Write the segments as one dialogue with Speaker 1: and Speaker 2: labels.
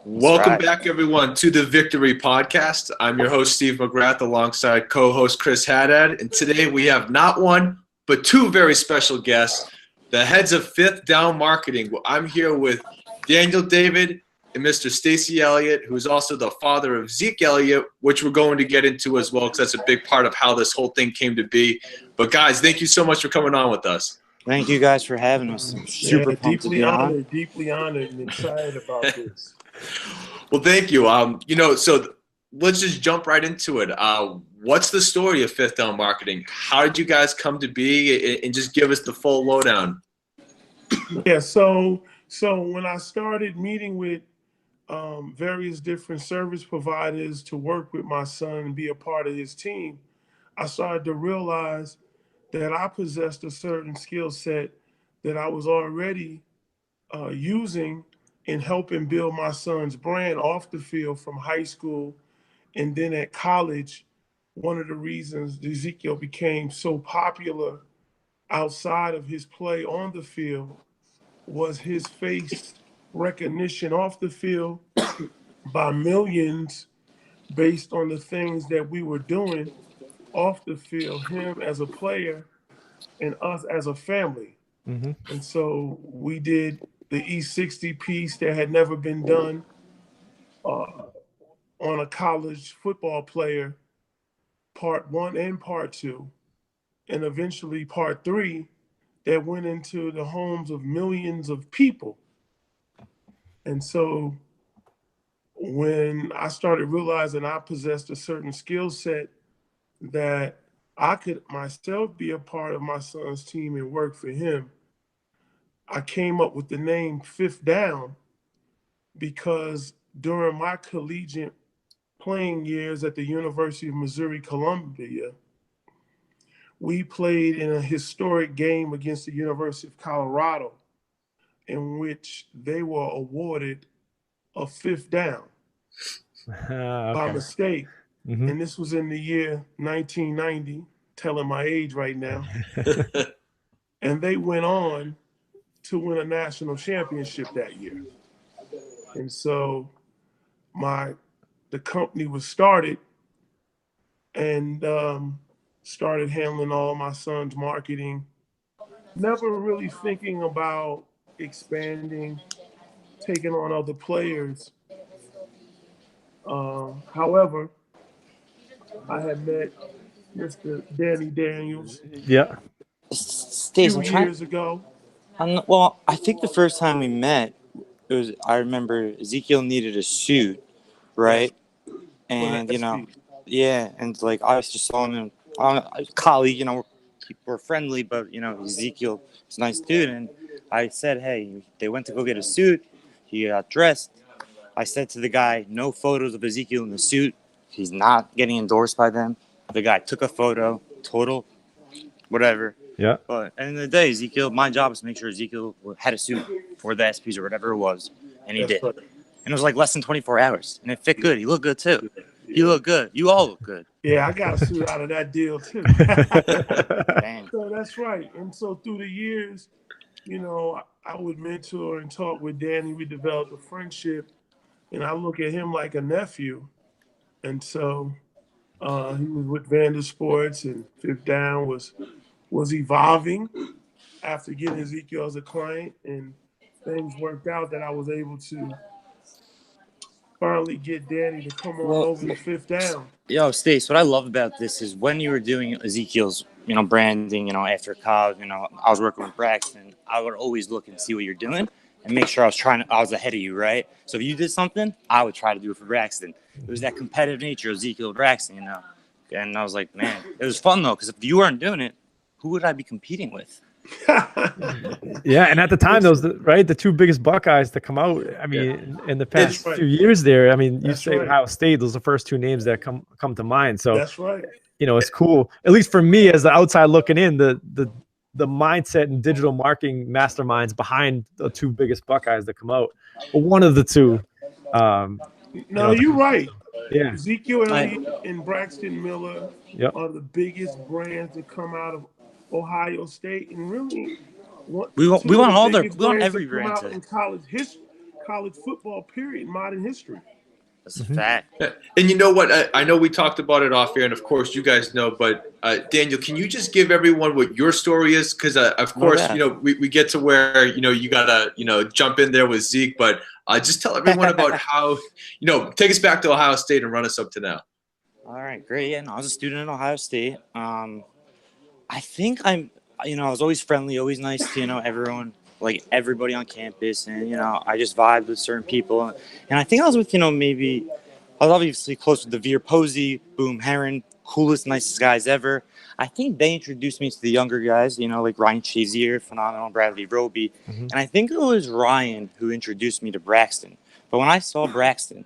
Speaker 1: Welcome back, everyone, to the vIQtory podcast. I'm your host, Steve McGrath, alongside co-host Chris Haddad. And today we have not one, but two very special guests, the heads of Fifth Down Marketing. I'm here with Daniel David and Mr. Stacy Elliott, who is also the father of Zeke Elliott, which we're going to get into as well, because that's a big part of how this whole thing came to be. But guys, thank you so much for coming on with us.
Speaker 2: Thank you guys for having us. I'm super pumped to be on.
Speaker 3: Deeply honored and excited about this.
Speaker 1: Well, thank you. So let's just jump right into it. What's the story of Fifth Down Marketing? How did you guys come to be, and just give us the full lowdown?
Speaker 3: Yeah, so when I started meeting with various different service providers to work with my son and be a part of his team, I started to realize that I possessed a certain skill set that I was already using in helping build my son's brand off the field from high school. And then at college, one of the reasons Ezekiel became so popular outside of his play on the field was his face recognition off the field by millions based on the things that we were doing off the field, him as a player and us as a family. Mm-hmm. And so we did the E60 piece that had never been done on a college football player, part 1 and part 2, and eventually part 3 that went into the homes of millions of people. And so when I started realizing I possessed a certain skill set that I could myself be a part of my son's team and work for him, I came up with the name Fifth Down because during my collegiate playing years at the University of Missouri-Columbia, we played in a historic game against the University of Colorado in which they were awarded a fifth down by mistake. Mm-hmm. And this was in the year 1990, telling my age right now. And they went on to win a national championship that year. And so the company was started and started handling all my son's marketing, never really thinking about expanding, taking on other players. However, I had met Mr. Danny Daniels a few years ago.
Speaker 2: Well, I think the first time we met, I remember Ezekiel needed a suit, right? And, and like I was just telling him, a colleague, we're friendly, but, Ezekiel is a nice dude. And I said, hey, they went to go get a suit. He got dressed. I said to the guy, no photos of Ezekiel in the suit. He's not getting endorsed by them. The guy took a photo, total, whatever.
Speaker 4: Yeah.
Speaker 2: But at the end of the day, my job is to make sure Ezekiel had a suit for the SPs or whatever it was. And he did. Right. And it was like less than 24 hours. And it fit good. He looked good, too. You look good. You all look good.
Speaker 3: Yeah, I got a suit out of that deal, too. So that's right. And so through the years, I would mentor and talk with Danny. We developed a friendship. And I look at him like a nephew. And so he was with Vander Sports, and Fifth Down was evolving after getting Ezekiel as a client, and things worked out that I was able to finally get Danny to come on over to Fifth Down.
Speaker 2: Yo, Stace, what I love about this is when you were doing Ezekiel's, branding, after college, I was working with Braxton, I would always look and see what you're doing and make sure I was ahead of you, right? So if you did something, I would try to do it for Braxton. It was that competitive nature of Ezekiel Braxton, And I was like, man, it was fun, though, because if you weren't doing it, who would I be competing with?
Speaker 4: Yeah, and at the time, those the two biggest Buckeyes to come out. I mean, in the past few years, there. I mean, you say Ohio State; those are the first two names that come to mind. So
Speaker 3: that's right.
Speaker 4: It's cool. At least for me, as the outside looking in, the mindset and digital marketing masterminds behind the two biggest Buckeyes that come out. But one of the two.
Speaker 3: No, you're right.
Speaker 4: Yeah,
Speaker 3: Ezekiel Elliott and Braxton Miller are the biggest brands that come out of Ohio State, and really,
Speaker 2: we want all we want every brand
Speaker 3: in college history. college football period in modern history.
Speaker 2: That's a fact.
Speaker 1: And you know what? I know we talked about it off air, and of course you guys know. But Daniel, can you just give everyone what your story is? Because of course, you know, we get to where you gotta jump in there with Zeke, but just tell everyone about how take us back to Ohio State and run us up to now.
Speaker 2: All right, great. Yeah, no, I was a student at Ohio State. I think I was always friendly, always nice to everyone, like everybody on campus, and I just vibed with certain people, and I think I was with maybe. I was obviously close with Devere Posey, Boom Heron, coolest, nicest guys ever. I think they introduced me to the younger guys, like Ryan Shazier, phenomenal, Bradley Roby. And I think it was Ryan who introduced me to Braxton. But when I saw Braxton,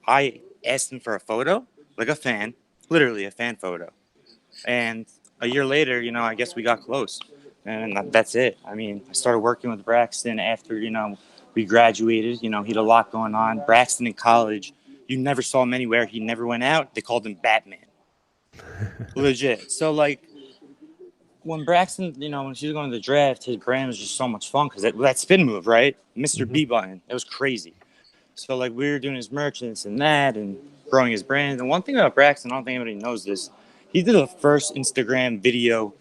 Speaker 2: I asked him for a photo, like a fan, literally a fan photo. And a year later, I guess we got close. And that's it. I mean, I started working with Braxton after, we graduated. He had a lot going on. Braxton in college. You never saw him anywhere. He never went out. They called him Batman. Legit. So, when Braxton, when she was going to the draft, his brand was just so much fun because that spin move, right? Mr. B button. It was crazy. So, we were doing his merch and this and that and growing his brand. And one thing about Braxton, I don't think anybody knows this, he did the first Instagram video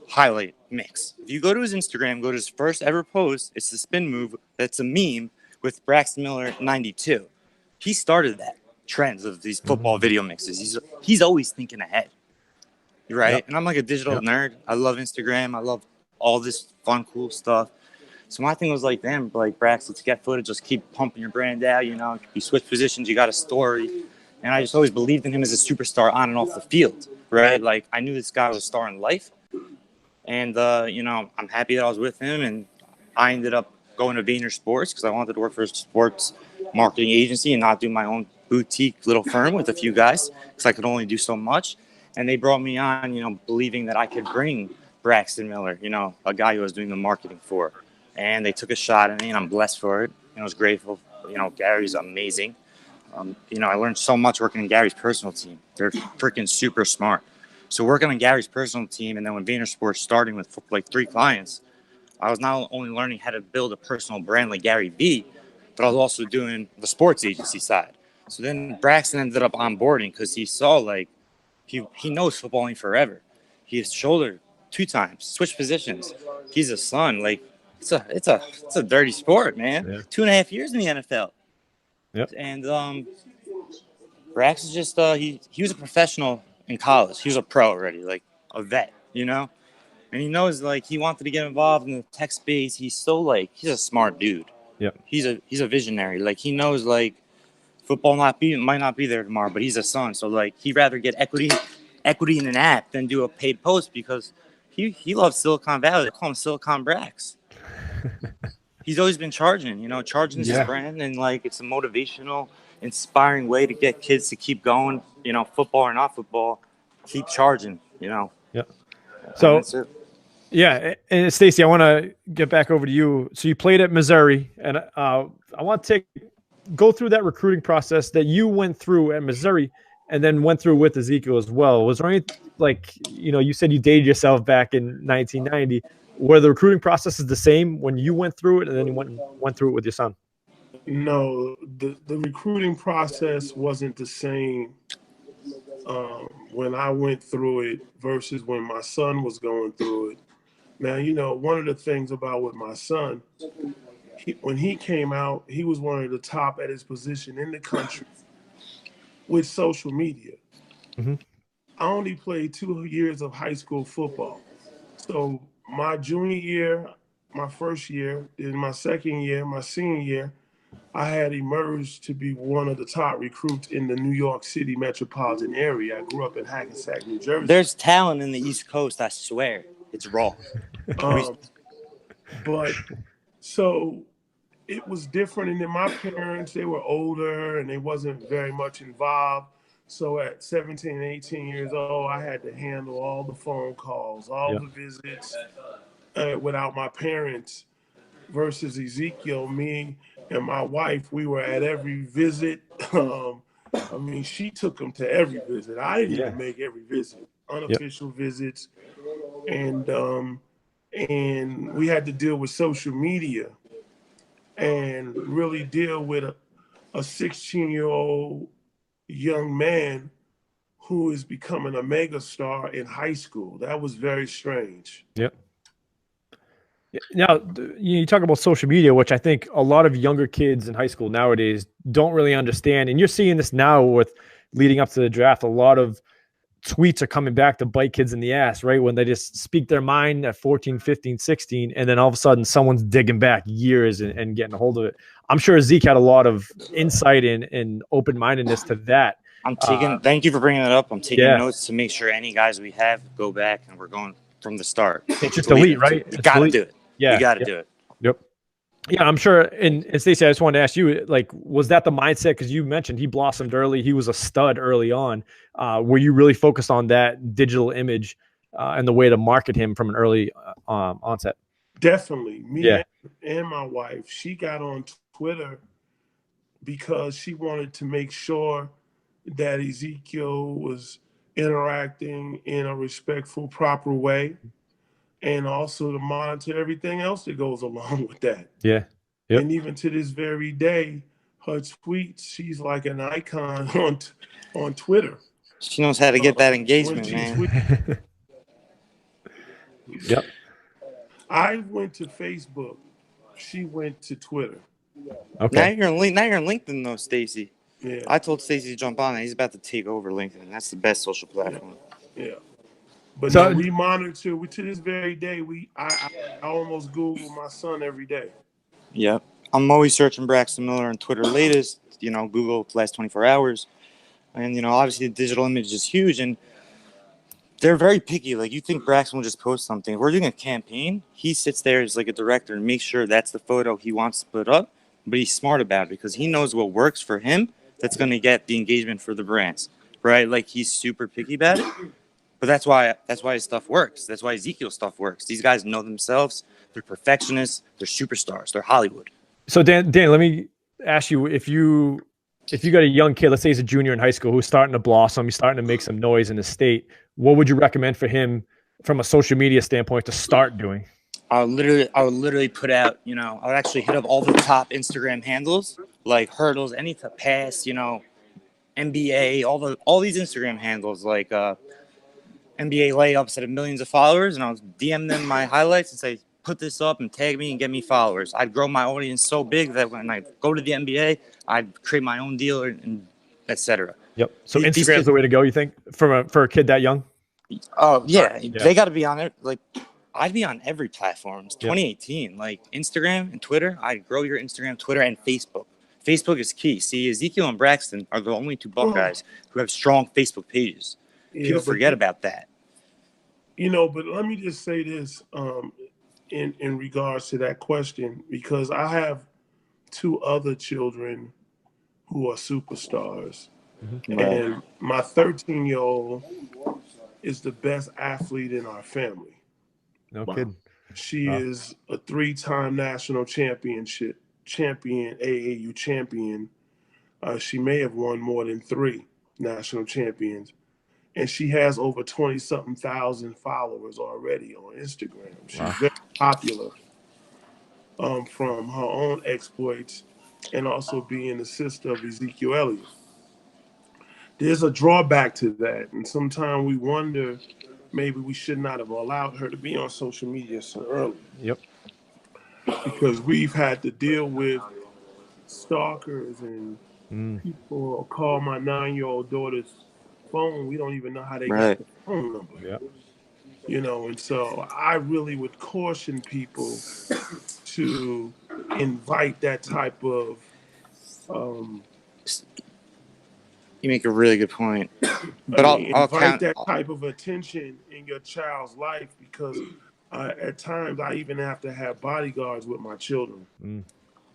Speaker 2: highlight mix. If you go to his Instagram, go to his first ever post, it's the spin move that's a meme with Braxton Miller 92. He started that trends of these football video mixes. He's always thinking ahead, right? Yep. And I'm like a digital nerd. I love Instagram. I love all this fun, cool stuff. So my thing was damn, Brax, let's get footage. Let's keep pumping your brand out. You switch positions. You got a story. And I just always believed in him as a superstar on and off the field, right? I knew this guy was a star in life. And, I'm happy that I was with him. And I ended up going to Vayner Sports because I wanted to work for a sports marketing agency and not do my own boutique little firm with a few guys because I could only do so much. And they brought me on, believing that I could bring Braxton Miller, a guy who I was doing the marketing for. And they took a shot at me, and I'm blessed for it. I was grateful. Gary's amazing. I learned so much working in Gary's personal team. They're freaking super smart. So working on Gary's personal team, and then when Vayner Sports starting with 3 clients, I was not only learning how to build a personal brand like Gary Vee, but I was also doing the sports agency side. So then Braxton ended up onboarding because he saw he knows footballing forever. He has shouldered 2 times, switched positions. He's a son. It's a dirty sport, man. Yeah. 2.5 years in the NFL.
Speaker 4: Yep.
Speaker 2: And Brax is just he was a professional in college. He was a pro already, a vet, And he knows he wanted to get involved in the tech space. He's so he's a smart dude.
Speaker 4: Yeah.
Speaker 2: He's a visionary. He knows football might not be there tomorrow, but he's a son. So he'd rather get equity in an app than do a paid post because he loves Silicon Valley. They call him Silicon Brax. He's always been charging, charging his brand, and it's a motivational, inspiring way to get kids to keep going, football or not football, keep charging, Yeah.
Speaker 4: So, and Stacy, I want to get back over to you. So you played at Missouri, and I want to go through that recruiting process that you went through at Missouri and then went through with Ezekiel as well. Was there any, you said you dated yourself back in 1990. Were the recruiting processes the same when you went through it and then you went through it with your son?
Speaker 3: No, the recruiting process wasn't the same when I went through it versus when my son was going through it. Now, one of the things about with my son, when he came out, he was one of the top at his position in the country with social media.
Speaker 4: Mm-hmm.
Speaker 3: I only played 2 years of high school football. So my junior year, my first year, then my second year, my senior year, I had emerged to be one of the top recruits in the New York City metropolitan area. I grew up in Hackensack, New Jersey.
Speaker 2: There's talent in the East Coast, I swear. It's raw.
Speaker 3: But so it was different. And then my parents, they were older and they wasn't very much involved. So at 17 and 18 years old, I had to handle all the phone calls, all the visits without my parents. Versus Ezekiel, me and my wife, we were at every visit. She took him to every visit. I didn't even make every visit, unofficial visits. And we had to deal with social media. and really deal with a 16-year-old young man who is becoming a mega star in high school. That was very strange.
Speaker 4: Yep. Now, you talk about social media, which I think a lot of younger kids in high school nowadays don't really understand. And you're seeing this now with leading up to the draft. A lot of tweets are coming back to bite kids in the ass, right? When they just speak their mind at 14, 15, 16, and then all of a sudden someone's digging back years and getting a hold of it. I'm sure Zeke had a lot of insight and open-mindedness to that.
Speaker 2: Thank you for bringing that up. I'm taking notes to make sure any guys we have go back and we're going from the start.
Speaker 4: It's just elite, right?
Speaker 2: You got to do it.
Speaker 4: Yeah.
Speaker 2: You got to do it.
Speaker 4: Yep. Yeah, I'm sure. And Stacy, I just wanted to ask you, like, was that the mindset? Because you mentioned he blossomed early. He was a stud early on. Were you really focused on that digital image and the way to market him from an early onset?
Speaker 3: Definitely. Me and my wife, she got on Twitter because she wanted to make sure that Ezekiel was interacting in a respectful, proper way, and also to monitor everything else that goes along with that.
Speaker 4: Yeah. Yep.
Speaker 3: And even to this very day, her tweets, she's like an icon on Twitter.
Speaker 2: She knows how to get that engagement, man.
Speaker 4: Yep.
Speaker 3: I went to Facebook. She went to Twitter.
Speaker 2: Okay. Now you're on LinkedIn though, Stacy.
Speaker 3: Yeah.
Speaker 2: I told Stacy to jump on it. He's about to take over LinkedIn. That's the best social platform.
Speaker 3: Yeah. But so, no, we monitor. To this very day, I almost Google my son every day.
Speaker 2: Yep. I'm always searching Braxton Miller on Twitter latest, Google last 24 hours. And, obviously the digital image is huge and they're very picky. Like, you think Braxton will just post something. If we're doing a campaign, he sits there as like a director and makes sure that's the photo he wants to put up. But he's smart about it because he knows what works for him that's going to get the engagement for the brands, right? Like, he's super picky about it. But that's why his stuff works. That's why Ezekiel's stuff works. These guys know themselves. They're perfectionists. They're superstars. They're Hollywood.
Speaker 4: So Dan, let me ask you, if you got a young kid, let's say he's a junior in high school, who's starting to blossom, he's starting to make some noise in the state, what would you recommend for him from a social media standpoint to start doing?
Speaker 2: I would literally put out, I would actually hit up all the top Instagram handles, like hurdles, any pass, NBA, all these Instagram handles, like NBA layups that have millions of followers, and I'll DM them my highlights and say, put this up and tag me and get me followers. I'd grow my audience so big that when I go to the NBA, I'd create my own deal and etc.
Speaker 4: Yep. So Instagram's the way to go, you think, for a kid that young?
Speaker 2: Oh yeah. They got to be on it. Like, I'd be on every platform. It's 2018. Like, Instagram and Twitter. I'd grow your Instagram, Twitter, and Facebook. Facebook is key. See, Ezekiel and Braxton are the only two Buckeyes who have strong Facebook pages. People forget about that.
Speaker 3: But let me just say this in regards to that question, because I have two other children who are superstars. Mm-hmm. And my 13-year-old is the best athlete in our family.
Speaker 4: No kidding.
Speaker 3: She is a 3-time national champion, AAU champion. She may have won more than 3 national champions. And she has over 20-something thousand followers already on Instagram. She's very popular from her own exploits and also being the sister of Ezekiel Elliott. There's a drawback to that. And sometimes we wonder, maybe we should not have allowed her to be on social media so early.
Speaker 4: Yep.
Speaker 3: Because we've had to deal with stalkers and people call my 9-year-old daughter's phone. We don't even know how they got the phone number. Yeah. And so I really would caution people to invite that type of
Speaker 2: you make a really good point. But I'll
Speaker 3: invite that type of attention in your child's life, because at times I even have to have bodyguards with my children.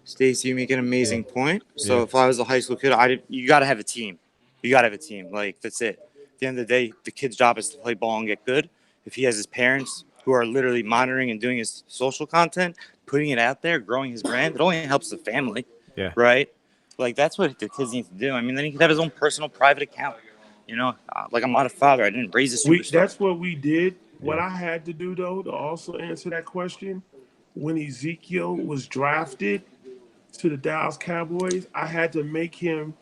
Speaker 2: Stacy, you make an amazing point. So if I was a high school kid, you got to have a team. You got to have a team. Like, that's it. At the end of the day, the kid's job is to play ball and get good. If he has his parents who are literally monitoring and doing his social content, putting it out there, growing his brand, it only helps the family. Yeah. Right? Like, that's what the kids need to do. I mean, then he could have his own personal private account. Like, I'm not a father. I didn't raise a superstar.
Speaker 3: That's what we did. What I had to do, though, to also answer that question, when Ezekiel was drafted, to the Dallas Cowboys, I had to make him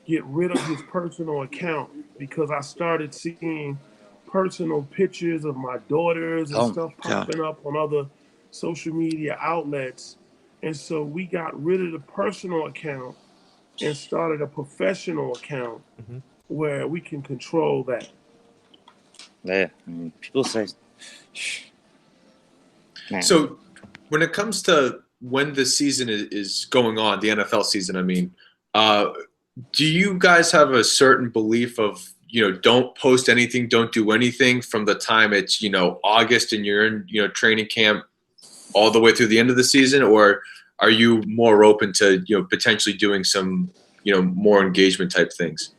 Speaker 3: get rid of his personal account because I started seeing personal pictures of my daughters and
Speaker 2: Oh,
Speaker 3: stuff
Speaker 2: God.
Speaker 3: popping up on other social media outlets. And so we got rid of the personal account and started a professional account where we can control that.
Speaker 2: Yeah, I mean, people say, man.
Speaker 1: So when it comes to when the season is going on, the NFL season, I mean, do you guys have a certain belief of, don't post anything, don't do anything from the time it's, August and you're in, training camp all the way through the end of the season? Or are you more open to, potentially doing some, more engagement type things?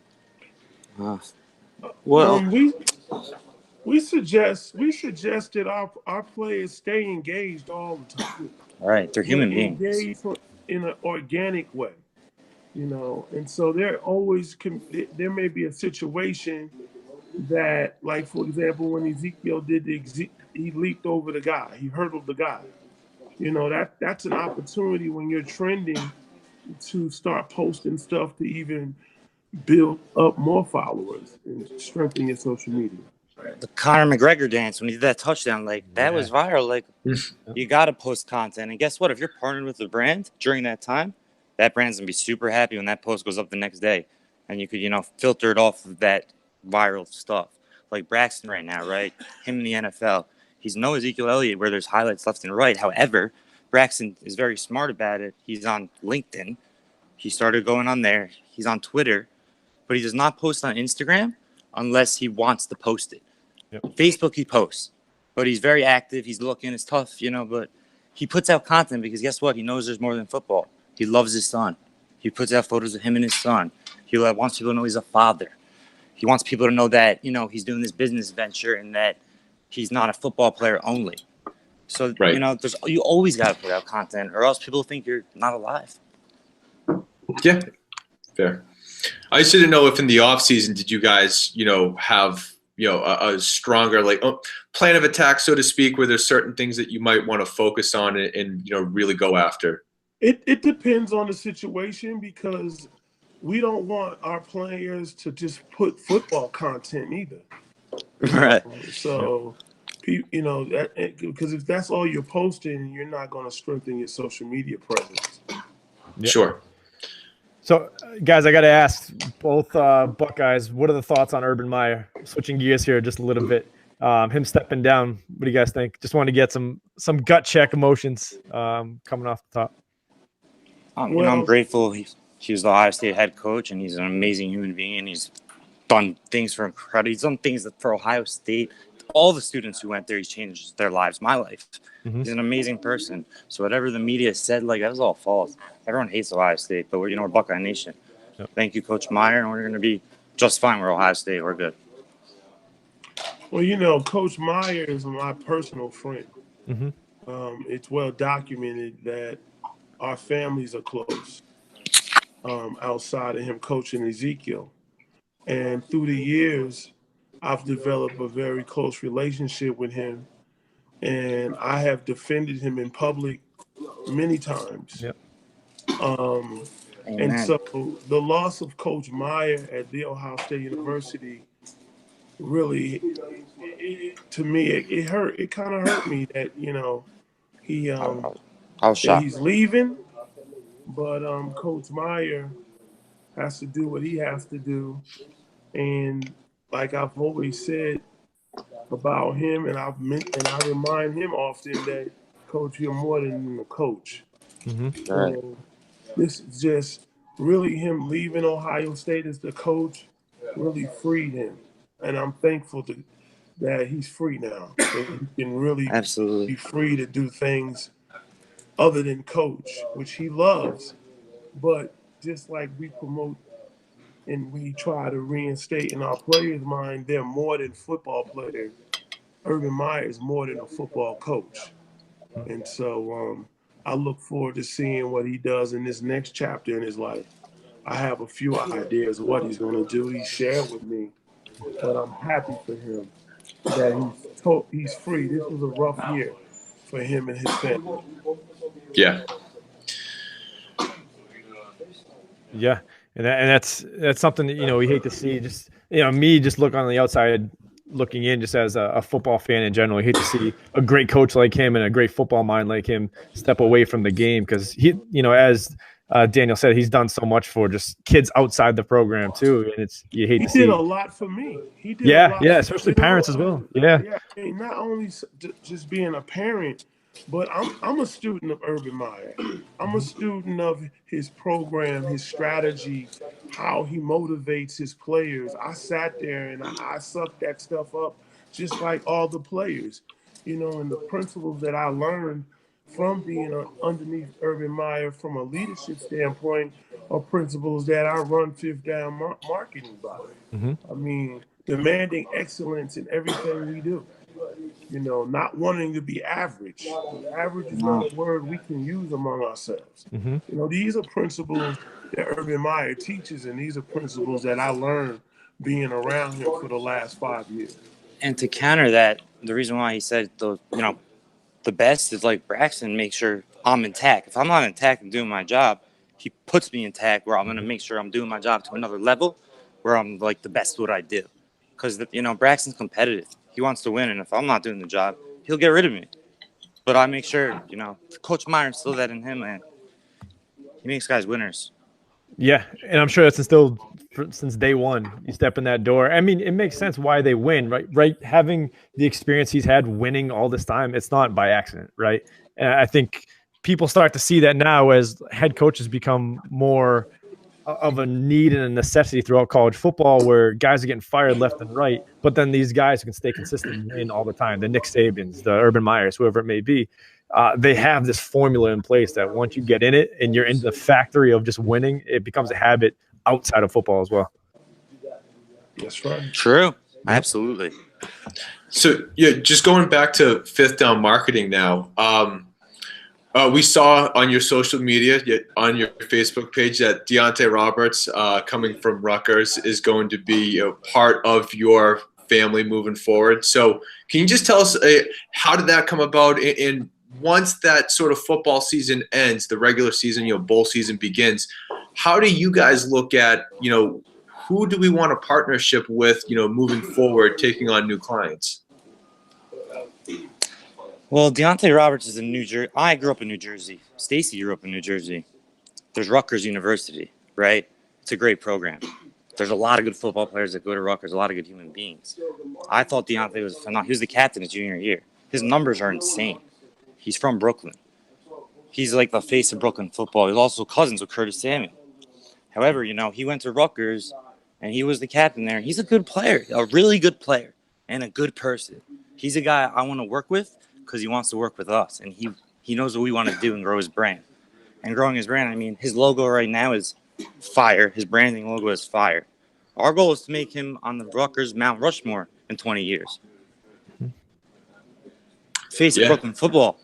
Speaker 2: Well,
Speaker 3: we suggested our players stay engaged all the time.
Speaker 2: all right, they're human beings.
Speaker 3: Engaged in an organic way, and so there may be a situation that, like, for example, when Ezekiel he leaped over the guy, he hurdled the guy. That's an opportunity when you're trending to start posting stuff to even build up more followers and strengthen your social media.
Speaker 2: The Conor McGregor dance when he did that touchdown, like that was viral. Like, you got to post content. And guess what? If you're partnered with a brand during that time, that brand's gonna be super happy when that post goes up the next day, and you could, filter it off of that viral stuff. Like Braxton right now, right? Him in the NFL, he's no Ezekiel Elliott where there's highlights left and right. However, Braxton is very smart about it. He's on LinkedIn. He started going on there. He's on Twitter, but he does not post on Instagram unless he wants to post it.
Speaker 4: Yep.
Speaker 2: Facebook, he posts, but he's very active. He's looking. It's tough, but he puts out content because guess what? He knows there's more than football. He loves his son. He puts out photos of him and his son. He wants people to know he's a father. He wants people to know that, he's doing this business venture and that he's not a football player only. So,
Speaker 1: Right.
Speaker 2: You always got to put out content or else people think you're not alive.
Speaker 1: Yeah, fair. I just didn't know if in the off season, did you guys, have, a stronger plan of attack, so to speak, where there's certain things that you might want to focus on and really go after?
Speaker 3: It depends on the situation because we don't want our players to just put football content either.
Speaker 2: Right.
Speaker 3: So, because if that's all you're posting, you're not going to strengthen your social media presence.
Speaker 4: Yep.
Speaker 1: Sure.
Speaker 4: So, guys, I got to ask both Buckeyes, what are the thoughts on Urban Meyer? Switching gears here just a little bit. Him stepping down, what do you guys think? Just want to get some gut check emotions coming off the top.
Speaker 2: I'm grateful. He was the Ohio State head coach, and he's an amazing human being, and he's done things for incredible. He's done things for Ohio State. All the students who went there, he's changed their lives, my life. Mm-hmm. He's an amazing person. So whatever the media said, that was all false. Everyone hates Ohio State, but we're Buckeye Nation. Yep. Thank you, Coach Meyer, and we're going to be just fine. We're Ohio State. We're good.
Speaker 3: Well, Coach Meyer is my personal friend.
Speaker 4: Mm-hmm.
Speaker 3: It's well documented that our families are close outside of him coaching Ezekiel. And through the years, I've developed a very close relationship with him. And I have defended him in public many times.
Speaker 4: Yep.
Speaker 3: And so the loss of Coach Meyer at The Ohio State University really, to me, it hurt. It kind of hurt me that, he
Speaker 2: I was shocked.
Speaker 3: he's leaving. But Coach Meyer has to do what he has to do. And like I've always said about him, and I remind him often that, Coach, you're more than a coach.
Speaker 4: Mm-hmm.
Speaker 2: Right.
Speaker 3: This is just really him leaving Ohio State as the coach really freed him. And I'm thankful that he's free now. That he can really
Speaker 2: Absolutely
Speaker 3: be free to do things other than coach, which he loves. But just like we promote and we try to reinstate in our players' mind, they're more than football players. Urban Meyer is more than a football coach. And so I look forward to seeing what he does in this next chapter in his life. I have a few ideas of what he's going to do. He shared with me, but I'm happy for him that he's free. This was a rough year for him and his family.
Speaker 1: Yeah.
Speaker 4: Yeah, and that's something that we hate to see. Just me just look on the outside looking in, just as a football fan in general. I hate to see a great coach like him and a great football mind like him step away from the game because he, as Daniel said, he's done so much for just kids outside the program too, and you hate to see.
Speaker 3: He did a lot for me. He did a lot.
Speaker 4: Yeah, especially parents as well. Yeah.
Speaker 3: I mean, not only just being a parent, but I'm a student of Urban Meyer. I'm a student of his program, his strategy, how he motivates his players. I sat there and I sucked that stuff up just like all the players, and the principles that I learned from being underneath Urban Meyer from a leadership standpoint are principles that I run fifth down marketing by.
Speaker 4: Mm-hmm.
Speaker 3: I mean, demanding excellence in everything we do. Not wanting to be average. Average is not a word we can use among ourselves.
Speaker 4: Mm-hmm.
Speaker 3: These are principles that Urban Meyer teaches, and these are principles that I learned being around him for the last 5 years.
Speaker 2: And to counter that, the reason why he said the best is like Braxton makes sure I'm intact. If I'm not intact and doing my job, he puts me intact where I'm going to make sure I'm doing my job to another level where I'm like the best at what I do. Because, Braxton's competitive. He wants to win. And if I'm not doing the job, he'll get rid of me. But I make sure, Coach Meyer instilled that in him, and he makes guys winners.
Speaker 4: Yeah, and I'm sure that's instilled since day one. You step in that door. I mean, it makes sense why they win, right? Right, having the experience he's had winning all this time, it's not by accident, right? And I think people start to see that now as head coaches become more of a need and a necessity throughout college football, where guys are getting fired left and right, but then these guys who can stay consistent and win all the time, the Nick Sabans, the Urban Meyers, whoever it may be, they have this formula in place that once you get in it and you're in the factory of just winning, it becomes a habit outside of football as well.
Speaker 3: That's right.
Speaker 2: True. Absolutely.
Speaker 1: So, just going back to fifth down marketing now, we saw on your social media, on your Facebook page, that Deontay Roberts, coming from Rutgers, is going to be part of your family moving forward. So can you just tell us how did that come about? And once that sort of football season ends, the regular season, bowl season begins, how do you guys look at, who do we want a partnership with, moving forward, taking on new clients?
Speaker 2: Well, Deontay Roberts is in New Jersey. I grew up in New Jersey. Stacy grew up in New Jersey. There's Rutgers University, right? It's a great program. There's a lot of good football players that go to Rutgers, a lot of good human beings. I thought Deontay was phenomenal. He was the captain his junior year. His numbers are insane. He's from Brooklyn. He's like the face of Brooklyn football. He's also cousins with Curtis Samuel. However, he went to Rutgers, and he was the captain there. He's a good player, a really good player, and a good person. He's a guy I want to work with because he wants to work with us, and he knows what we want to do and grow his brand. And growing his brand, I mean, his logo right now is fire. His branding logo is fire. Our goal is to make him on the Rutgers Mount Rushmore in 20 years. Face of Brooklyn football.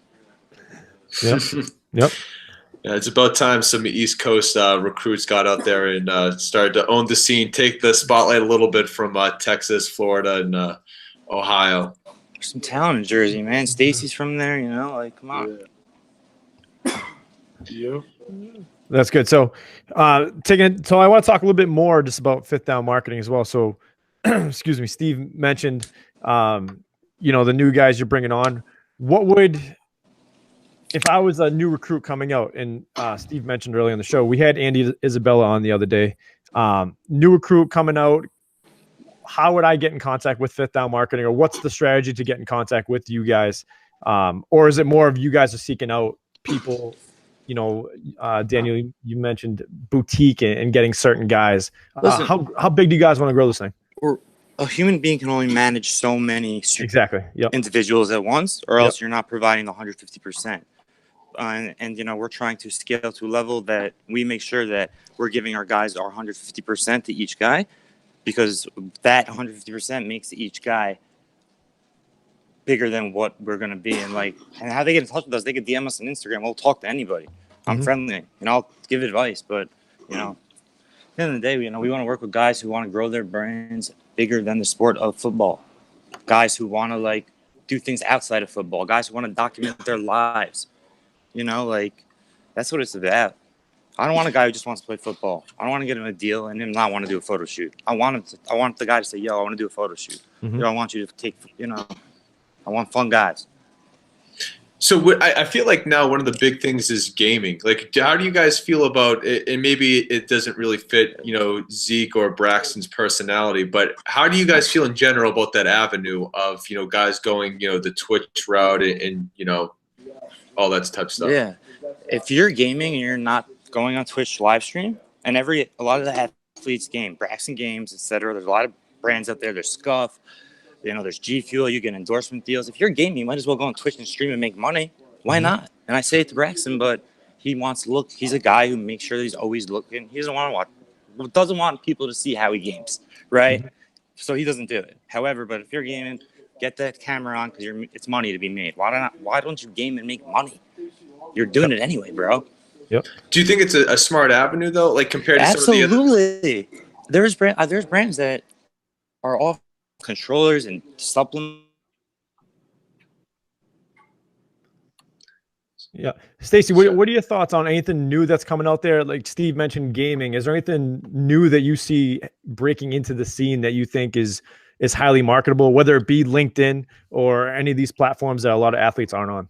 Speaker 4: Yep. Yep.
Speaker 1: Yeah, it's about time some East Coast recruits got out there and started to own the scene, take the spotlight a little bit from Texas, Florida, and Ohio.
Speaker 2: There's some talent in Jersey, man. Stacy's from there, come on.
Speaker 3: Yeah.
Speaker 4: That's good. So, so I want to talk a little bit more just about fifth down marketing as well. So, excuse me, Steve mentioned, the new guys you're bringing on. What would, if I was a new recruit coming out, and Steve mentioned earlier in the show, we had Andy Isabella on the other day, new recruit coming out, how would I get in contact with fifth down marketing, or what's the strategy to get in contact with you guys? Or is it more of you guys are seeking out people, Daniel, you mentioned boutique and getting certain guys.
Speaker 2: Listen,
Speaker 4: how big do you guys want to grow this thing?
Speaker 2: A human being can only manage so many individuals at once, or else you're not providing the 150%. And we're trying to scale to a level that we make sure that we're giving our guys our 150% to each guy, because that 150% makes each guy bigger than what we're going to be. And how they get in touch with us, they can DM us on Instagram. We'll talk to anybody. I'm friendly, and I'll give advice. But, at the end of the day, we want to work with guys who want to grow their brands bigger than the sport of football. Guys who want to, do things outside of football. Guys who want to document their lives. That's what it's about. I don't want a guy who just wants to play football. I don't want to get him a deal and him not want to do a photo shoot. I want the guy to say, yo, I want to do a photo shoot.
Speaker 4: Mhm.
Speaker 2: Yo, I want you to take, I want fun guys.
Speaker 1: So I feel like now one of the big things is gaming. Like, how do you guys feel about it? And maybe it doesn't really fit, Zeke or Braxton's personality, but how do you guys feel in general about that avenue of, guys going, the Twitch route and all that type of stuff?
Speaker 2: Yeah. If you're gaming and you're not going on Twitch live stream, and a lot of the athletes game, Braxton Games, etc. There's a lot of brands out there. There's Scuff. There's G Fuel. You get endorsement deals. If you're gaming, you might as well go on Twitch and stream and make money. Why not? And I say it to Braxton, but he wants to look. He's a guy who makes sure that he's always looking. He doesn't want people to see how he games, right? So he doesn't do it. However, but if you're gaming, get that camera on because it's money to be made. Why don't you game and make money? You're doing it anyway, bro.
Speaker 4: Yep.
Speaker 1: Do you think it's a smart avenue though, like compared to
Speaker 2: Absolutely.
Speaker 1: some of the other?
Speaker 2: There's brands that are off controllers and supplements.
Speaker 4: Yeah. Stacy, what are your thoughts on anything new that's coming out there? Like Steve mentioned gaming. Is there anything new that you see breaking into the scene that you think is highly marketable, whether it be LinkedIn or any of these platforms that a lot of athletes aren't on?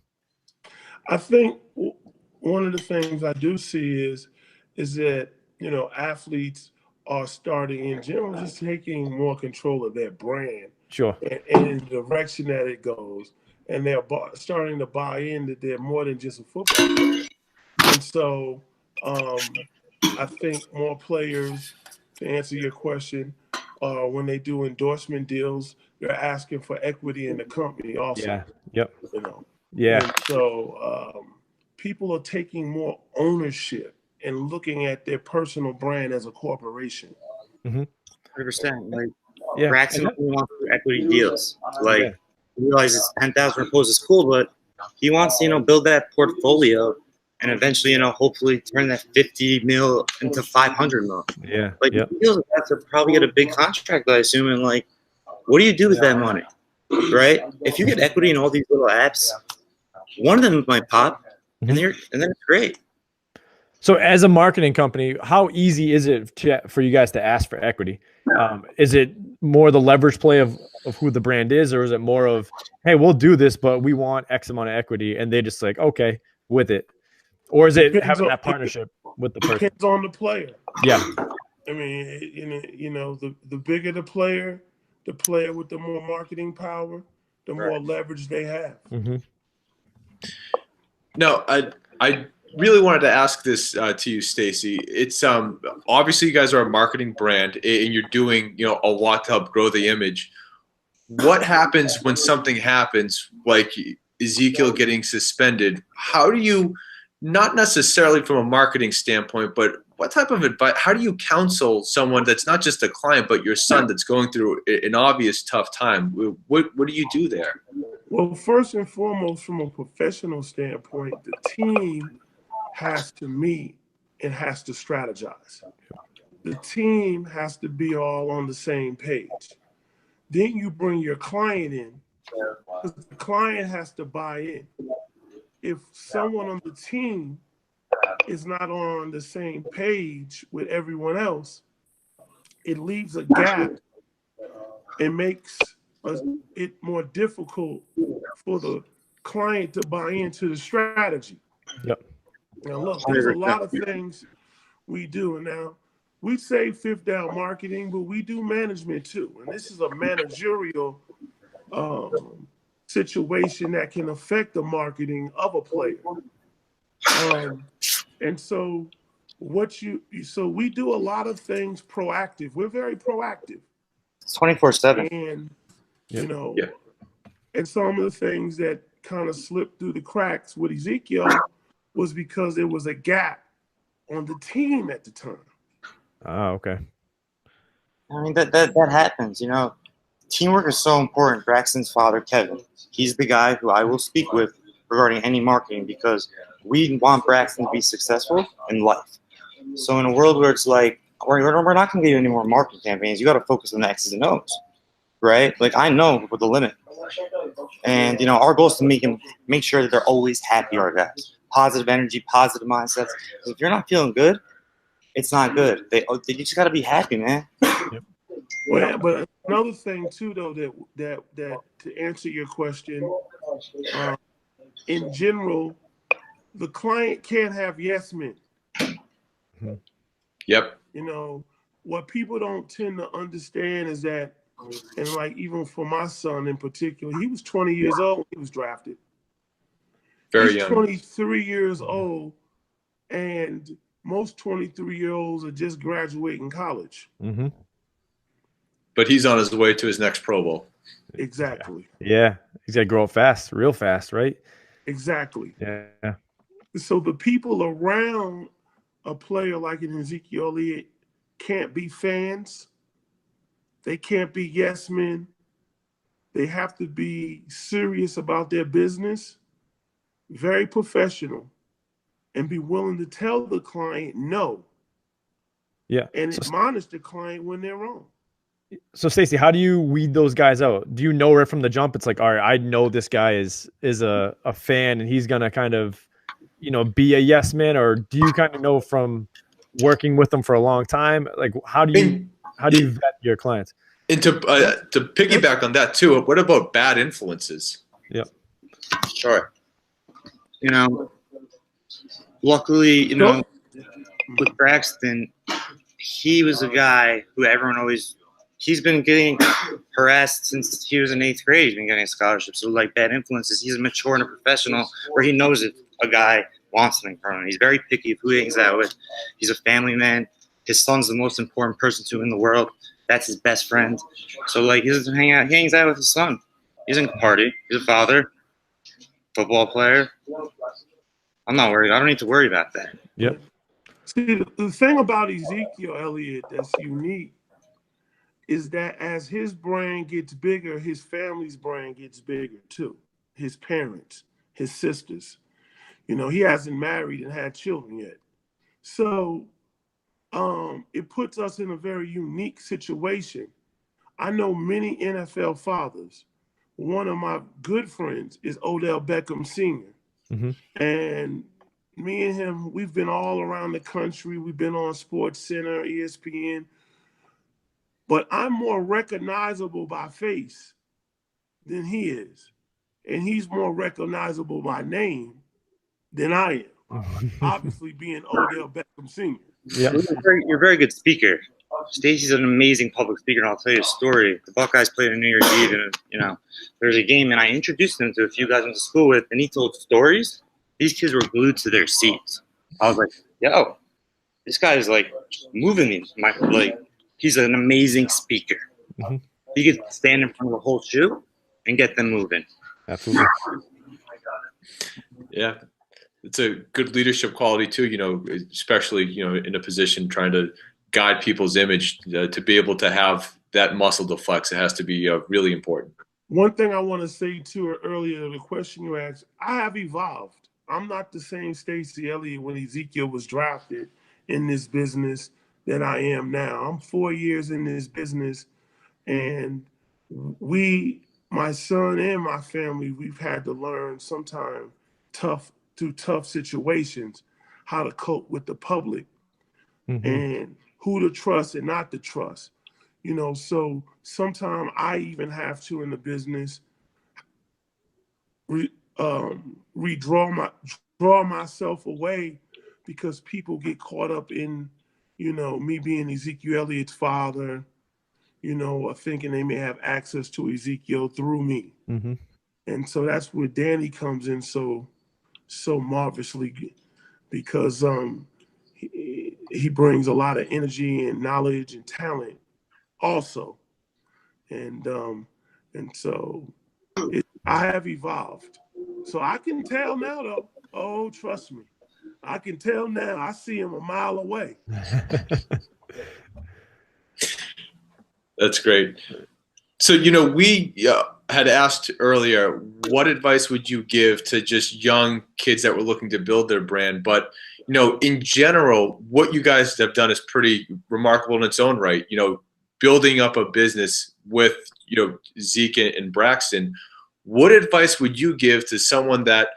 Speaker 3: I think one of the things I do see is that, athletes are starting in general just taking more control of their brand.
Speaker 4: Sure.
Speaker 3: And in the direction that it goes. And they're starting to buy in that they're more than just a football player. And so I think more players, to answer your question, when they do endorsement deals, they're asking for equity in the company also.
Speaker 4: Yeah. Yep.
Speaker 3: Yeah. And so people are taking more ownership and looking at their personal brand as a corporation.
Speaker 2: 100%. Like, Braxton wants equity deals. Like, he realizes 10,000 repos is cool, but he wants to, build that portfolio and eventually, hopefully turn that 50 mil into 500 mil.
Speaker 4: Yeah.
Speaker 2: Like, he feels like that's to probably get a big contract, I assume. And like, what do you do with that money? Right? If you get equity in all these little apps, one of them might pop, and then it's great.
Speaker 4: So as a marketing company, how easy is it for you guys to ask for equity? Is it more the leverage play of who the brand is, or is it more of, hey, we'll do this, but we want X amount of equity, and they just like, okay, with it? Or is it having that partnership with the person?
Speaker 3: Depends on the player.
Speaker 4: Yeah.
Speaker 3: I mean, the bigger the player with the more marketing power, the more leverage they have.
Speaker 4: Mm-hmm.
Speaker 1: No, I really wanted to ask this to you, Stacy. It's obviously you guys are a marketing brand and you're doing a lot to help grow the image. What happens when something happens like Ezekiel getting suspended? How do you, not necessarily from a marketing standpoint, but what type of advice? How do you counsel someone that's not just a client but your son that's going through an obvious tough time? What do you do there?
Speaker 3: Well, first and foremost, from a professional standpoint, the team has to meet and has to strategize. The team has to be all on the same page. Then you bring your client in, because the client has to buy in. If someone on the team is not on the same page with everyone else, it leaves a gap and makes it more difficult for the client to buy into the strategy.
Speaker 4: Yep.
Speaker 3: Now, look, there's a lot of things we do. And now, we say fifth down marketing, but we do management too. And this is a managerial situation that can affect the marketing of a player. And so we do a lot of things proactive. We're very proactive.
Speaker 2: It's 24/7.
Speaker 3: And, and some of the things that kind of slipped through the cracks with Ezekiel was because there was a gap on the team at the time.
Speaker 4: Oh, okay.
Speaker 2: I mean, that happens, Teamwork is so important. Braxton's father, Kevin, he's the guy who I will speak with regarding any marketing because we want Braxton to be successful in life. So in a world where it's like, we're not going to get any more marketing campaigns, you got to focus on the X's and O's, right? Like, I know with the limit. And, our goal is to make sure that they're always happy, our guys. positive energy, positive mindsets. If you're not feeling good, it's not good. You just got to be happy, man.
Speaker 3: Well, but another thing too, though, that to answer your question, in general, the client can't have yes men.
Speaker 1: Yep.
Speaker 3: You know, what people don't tend to understand is that, and like even for my son in particular, he was 20 years old when he was drafted.
Speaker 1: Very
Speaker 3: He's
Speaker 1: young.
Speaker 3: 23 years old, and most 23-year-olds are just graduating college.
Speaker 4: Mm-hmm.
Speaker 1: But he's on his way to his next Pro Bowl.
Speaker 3: Exactly.
Speaker 4: Yeah. He's got to grow up fast, real fast, right?
Speaker 3: Exactly.
Speaker 4: Yeah.
Speaker 3: So the people around a player like an Ezekiel Elliott can't be fans. They can't be yes men. They have to be serious about their business, very professional, and be willing to tell the client no.
Speaker 4: Yeah.
Speaker 3: And admonish the client when they're wrong.
Speaker 4: So Stacy, how do you weed those guys out? Do you know right from the jump? It's like, all right, I know this guy is a fan and he's gonna kind of, be a yes man, or do you kind of know from working with them for a long time? Like, how do you vet your clients?
Speaker 1: And to piggyback on that too, what about bad influences?
Speaker 4: Yeah.
Speaker 2: Sure. Luckily, with Braxton, he was a guy who he's been getting harassed since he was in 8th grade. He's been getting scholarships. So like bad influences, he's mature and a professional where he knows if a guy wants something from him. He's very picky of who he hangs out with. He's a family man. His son's the most important person to him in the world. That's his best friend. So like he doesn't hang out. He hangs out with his son. He doesn't party. He's a father, football player. I'm not worried. I don't need to worry about that.
Speaker 4: Yep.
Speaker 3: See, the thing about Ezekiel Elliott that's unique is that as his brand gets bigger, his family's brand gets bigger too. His parents, his sisters. He hasn't married and had children yet. So it puts us in a very unique situation. I know many NFL fathers. One of my good friends is Odell Beckham Sr.
Speaker 4: Mm-hmm.
Speaker 3: And me and him, we've been all around the country. We've been on Sports Center, ESPN. But I'm more recognizable by face than he is. And he's more recognizable by name than I am. Obviously being Odell Beckham Sr.
Speaker 2: Yeah. You're a very good speaker. Stacy's an amazing public speaker, and I'll tell you a story. The Buckeyes played in New Year's Eve, and there's a game, and I introduced him to a few guys I went to school with, and he told stories. These kids were glued to their seats. I was like, yo, this guy is like moving me. He's an amazing speaker.
Speaker 4: Mm-hmm.
Speaker 2: He could stand in front of a whole shoe and get them moving.
Speaker 4: Absolutely.
Speaker 1: Yeah. It's a good leadership quality too, especially, in a position trying to guide people's image, to be able to have that muscle to flex. It has to be really important.
Speaker 3: One thing I want to say to her earlier, the question you asked, I have evolved. I'm not the same Stacy Elliott when Ezekiel was drafted in this business that I am now. I'm 4 years in this business, and my son and my family, we've had to learn sometimes through tough situations, how to cope with the public, mm-hmm. and who to trust and not to trust. So sometimes I even have to in the business draw myself away because people get caught up in, me being Ezekiel Elliott's father, thinking they may have access to Ezekiel through me.
Speaker 4: Mm-hmm.
Speaker 3: And so that's where Danny comes in so marvelously, because he brings a lot of energy and knowledge and talent also. And so I have evolved. So I can tell now though, oh, trust me, I can tell now. I see him a mile away.
Speaker 1: That's great. So, we had asked earlier, what advice would you give to just young kids that were looking to build their brand? But, in general, what you guys have done is pretty remarkable in its own right. Building up a business with, Zeke and Braxton. What advice would you give to someone that,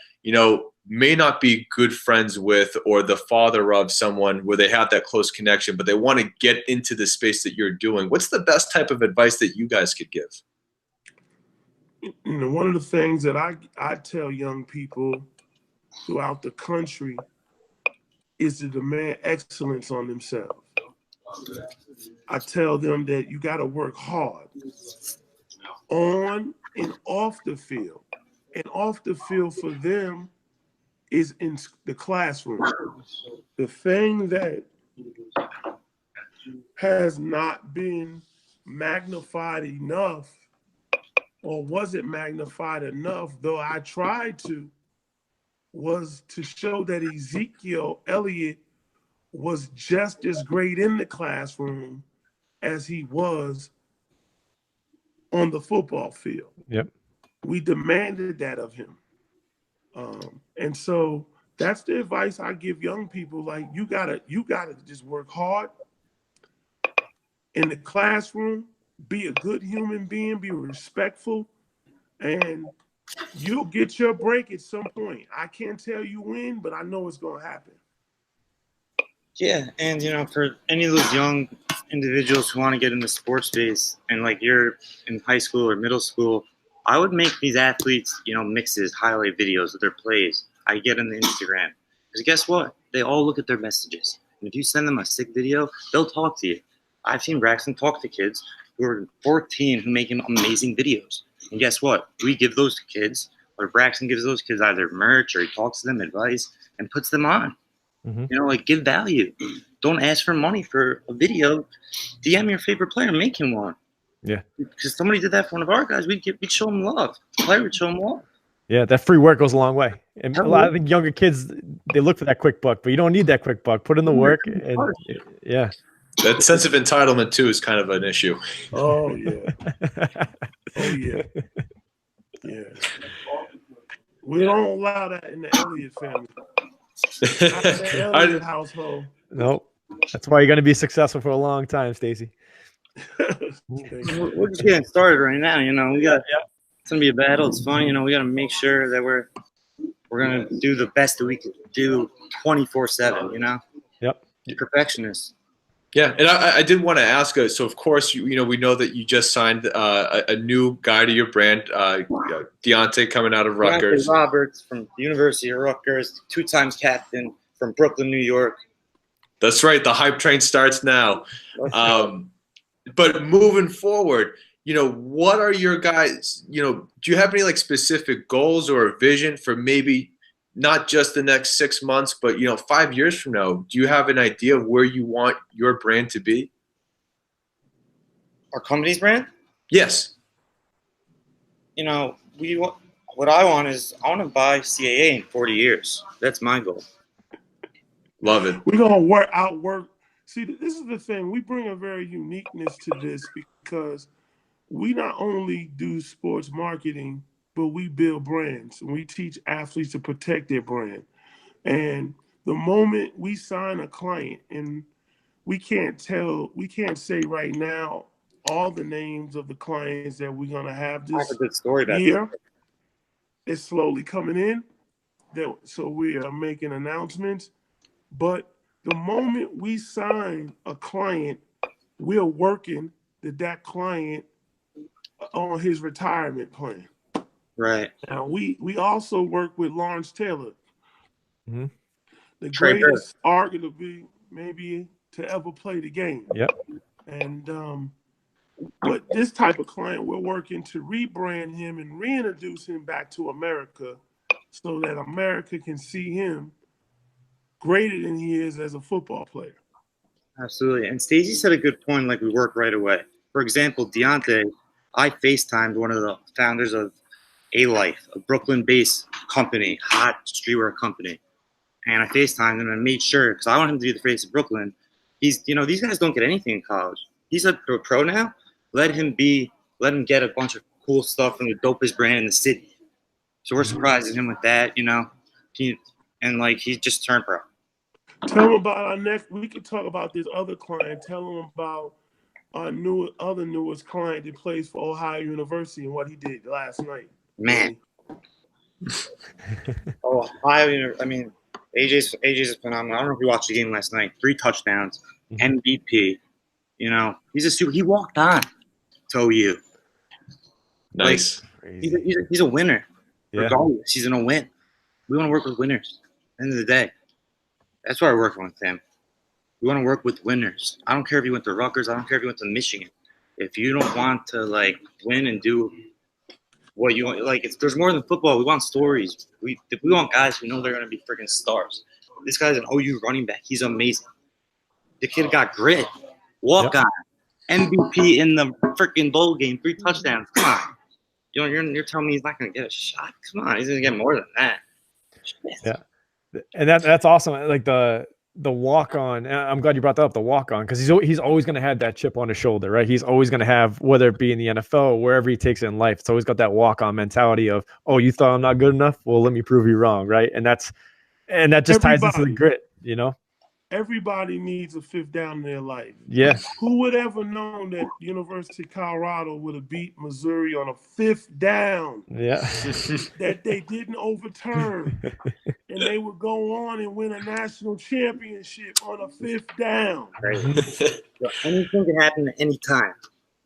Speaker 1: may not be good friends with or the father of someone where they have that close connection, but they want to get into the space that you're doing? What's the best type of advice that you guys could give?
Speaker 3: One of the things that I tell young people throughout the country is to demand excellence on themselves. I tell them that you got to work hard on and off the field. And off the field for them is in the classroom. The thing that has not been magnified enough, or wasn't magnified enough, though I tried to, was to show that Ezekiel Elliott was just as great in the classroom as he was on the football field.
Speaker 4: Yep.
Speaker 3: We demanded that of him. And so that's the advice I give young people. Like, you gotta just work hard in the classroom, be a good human being, be respectful, and you'll get your break at some point. I can't tell you when, but I know it's gonna happen.
Speaker 2: Yeah, and for any of those young individuals who want to get in the sports space, and like you're in high school or middle school, I would make these athletes, mixes, highlight videos of their plays. I get on the Instagram. Because guess what? They all look at their messages. And if you send them a sick video, they'll talk to you. I've seen Braxton talk to kids who are 14 who make him amazing videos. And guess what? We give those kids, or Braxton gives those kids either merch or he talks to them, advice, and puts them on.
Speaker 4: Mm-hmm.
Speaker 2: Give value. Don't ask for money for a video. DM your favorite player, make him one.
Speaker 4: Yeah.
Speaker 2: Because somebody did that for one of our guys, we'd show them love. The player would show them love.
Speaker 4: Yeah, that free work goes a long way. And a lot of the younger kids, they look for that quick buck, but you don't need that quick buck. Put in the work, and yeah.
Speaker 1: That sense of entitlement too is kind of an issue.
Speaker 3: Oh yeah. Oh yeah. Yeah. We don't allow that in the Elliott family. Not in the Elliott household.
Speaker 4: Nope. That's why you're going to be successful for a long time, Stacy.
Speaker 2: We're just getting started right now. We got it's gonna be a battle. It's fun. We got to make sure that we're gonna do the best that we can do 24/7.
Speaker 4: Yep.
Speaker 2: Perfectionists.
Speaker 1: Yeah, and I did want to ask. So of course, we know that you just signed a new guy to your brand, Deontay, coming out of Rutgers.
Speaker 2: Deontay Roberts from the University of Rutgers, 2 times captain from Brooklyn, New York.
Speaker 1: That's right. The hype train starts now. But moving forward, what are your guys? Do you have any specific goals or a vision for maybe not just the next 6 months, but 5 years from now? Do you have an idea of where you want your brand to be?
Speaker 2: Our company's brand?
Speaker 1: Yes.
Speaker 2: What I want is I want to buy CAA in 40 years. That's my goal.
Speaker 1: Love it.
Speaker 3: We're gonna outwork. See, this is the thing. We bring a very uniqueness to this because we not only do sports marketing, but we build brands. And we teach athletes to protect their brand. And the moment we sign a client, and we can't say right now all the names of the clients that we're gonna have this
Speaker 2: a good story about
Speaker 3: year. It's slowly coming in. So we are making announcements. But the moment we sign a client, we're working that client on his retirement plan.
Speaker 2: Right.
Speaker 3: Now, we also work with Lawrence Taylor,
Speaker 4: Mm-hmm.
Speaker 3: the greatest arguably maybe to ever play the game.
Speaker 4: Yep.
Speaker 3: And but this type of client, we're working to rebrand him and reintroduce him back to America so that America can see him greater than he is as a football player.
Speaker 2: Absolutely. And Stacey said a good point, we work right away. For example, Deontay, I FaceTimed one of the founders of A-Life, a Brooklyn-based company, hot streetwear company. And I FaceTimed him and made sure, because I want him to be the face of Brooklyn. These guys don't get anything in college. He's a pro now. Let him get a bunch of cool stuff from the dopest brand in the city. So we're surprising him with that, he just turned pro.
Speaker 3: Tell him about our next. We could talk about this other client. Tell him about our newest client that plays for Ohio University and what he did last night.
Speaker 2: Man, Oh, I mean, AJ's phenomenal. I don't know if you watched the game last night. 3 touchdowns, MVP. You know, he's a super. He walked on to OU.
Speaker 1: Nice.
Speaker 2: Like, he's a winner.
Speaker 4: Yeah.
Speaker 2: Regardless, he's gonna win. We want to work with winners. At the end of the day, that's why we're working with him. We want to work with winners. I don't care if you went to Rutgers. I don't care if you went to Michigan. If you don't want to like win and do what you want, like there's more than football. We want stories. We want guys who know they're gonna be freaking stars. This guy's an OU running back. He's amazing. The kid got grit. Walk on. MVP in the freaking bowl game. 3 touchdowns. Come on. You know, you're telling me he's not gonna get a shot? Come on, he's gonna get more than that.
Speaker 4: Yeah, and that's awesome. Like the walk on. I'm glad you brought that up. The walk on, because he's always going to have that chip on his shoulder, right? He's always going to have, whether it be in the NFL or wherever he takes it in life. It's always got that walk on mentality of, oh, you thought I'm not good enough? Well, let me prove you wrong, right? And that just ties into the grit, you know.
Speaker 3: Everybody needs a 5th down in their life.
Speaker 4: Yeah.
Speaker 3: Who would ever known that University of Colorado would have beat Missouri on a 5th down?
Speaker 4: Yeah.
Speaker 3: That they didn't overturn. And they would go on and win a national championship on a 5th down.
Speaker 2: Right. Anything can happen at any time.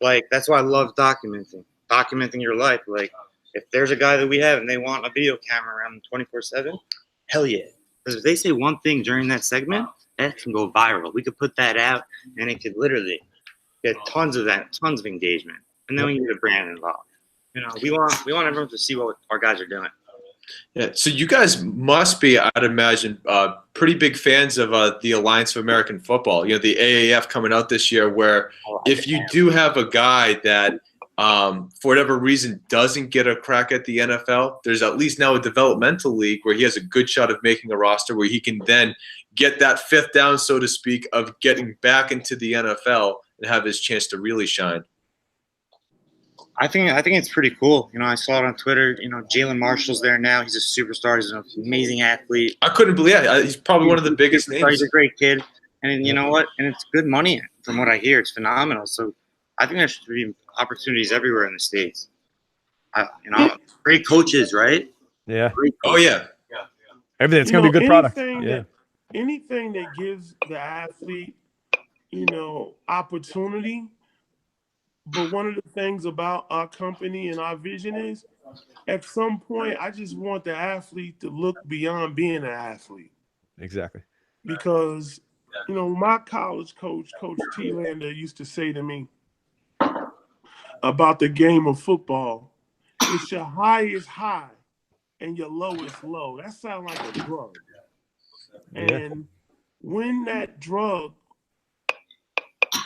Speaker 2: Like, that's why I love documenting your life. Like, if there's a guy that we have and they want a video camera around 24/7, hell yeah. Because if they say one thing during that segment, that can go viral. We could put that out, and it could literally get tons of engagement. And then we can get a brand involved. You know, we want everyone to see what our guys are doing.
Speaker 1: Yeah. So you guys must be, I'd imagine, pretty big fans of the Alliance of American Football. You know, the AAF coming out this year, where if you do have a guy that, for whatever reason, doesn't get a crack at the NFL, there's at least now a developmental league where he has a good shot of making a roster where he can then get that 5th down, so to speak, of getting back into the NFL and have his chance to really shine.
Speaker 2: I think it's pretty cool. You know, I saw it on Twitter. You know, Jalen Marshall's there now. He's a superstar. He's an amazing athlete.
Speaker 1: I couldn't believe it. He's probably one of the biggest names.
Speaker 2: He's a great kid. And you know what? And it's good money from what I hear. It's phenomenal. So I think there should be opportunities everywhere in the States. You know, great coaches, right?
Speaker 4: Yeah.
Speaker 1: Oh, yeah.
Speaker 4: Everything. It's going to be a good product.
Speaker 3: Yeah. Anything that gives the athlete, you know, opportunity. But one of the things about our company and our vision is, at some point, I just want the athlete to look beyond being an athlete.
Speaker 4: Exactly.
Speaker 3: Because, you know, my college coach, Coach T. Lander, used to say to me about the game of football, it's your highest high and your lowest low. That sounds like a drug. And when that drug,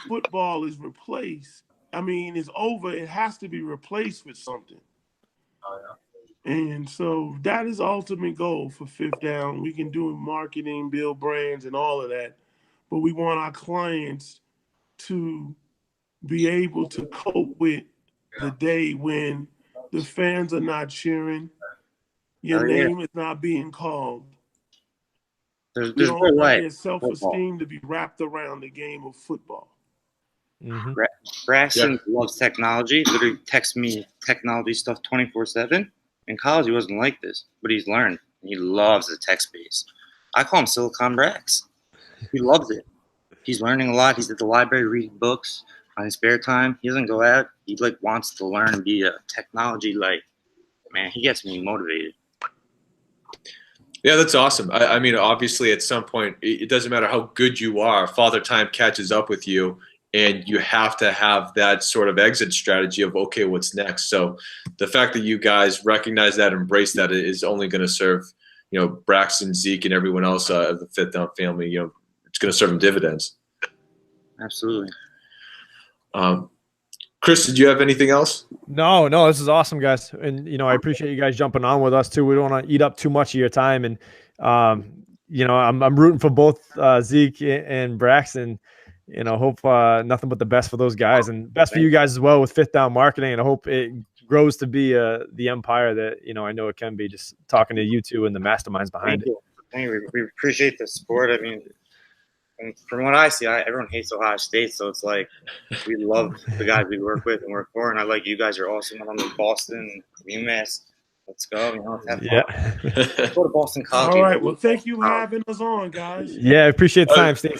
Speaker 3: football, is replaced, I mean, it's over. It has to be replaced with something. And so that is the ultimate goal for 5th down. We can do marketing, build brands, and all of that. But we want our clients to be able to cope with the day when the fans are not cheering, your name is not being called.
Speaker 2: There's
Speaker 3: we
Speaker 2: no
Speaker 3: don't
Speaker 2: way.
Speaker 3: want their self-esteem to be wrapped around the game of football.
Speaker 2: Braxton loves technology. Literally texts me technology stuff 24/7. In college, he wasn't like this, but he's learned. He loves the tech space. I call him Silicon Brax. He loves it. He's learning a lot. He's at the library reading books on his spare time. He doesn't go out. He like wants to learn and be a technology man. He gets me motivated.
Speaker 1: Yeah, that's awesome. I mean, obviously, at some point, it doesn't matter how good you are. Father Time catches up with you, and you have to have that sort of exit strategy of, okay, what's next? So the fact that you guys recognize that, embrace that, is only going to serve, you know, Braxton, Zeke, and everyone else of the 5th down family. You know, it's going to serve them dividends.
Speaker 2: Absolutely.
Speaker 1: Chris, did you have anything else?
Speaker 4: No, this is awesome, guys. And, you know, I appreciate you guys jumping on with us too. We don't want to eat up too much of your time. And, you know, I'm rooting for both Zeke and Braxton. You know, hope nothing but the best for those guys, and best for you guys as well with 5th down marketing. And I hope it grows to be the empire that, you know, I know it can be, just talking to you two and the masterminds behind it.
Speaker 2: Thank you. We appreciate the support. I mean, and from what I see, everyone hates Ohio State, so it's like we love the guys we work with and work for, and I like you guys are awesome. I'm in Boston, UMass. Let's go. You know, let's have
Speaker 4: Yeah.
Speaker 2: fun. Go to Boston College.
Speaker 3: All right. Well, thank you for having us on, guys.
Speaker 4: Yeah, I appreciate the time, Stacy.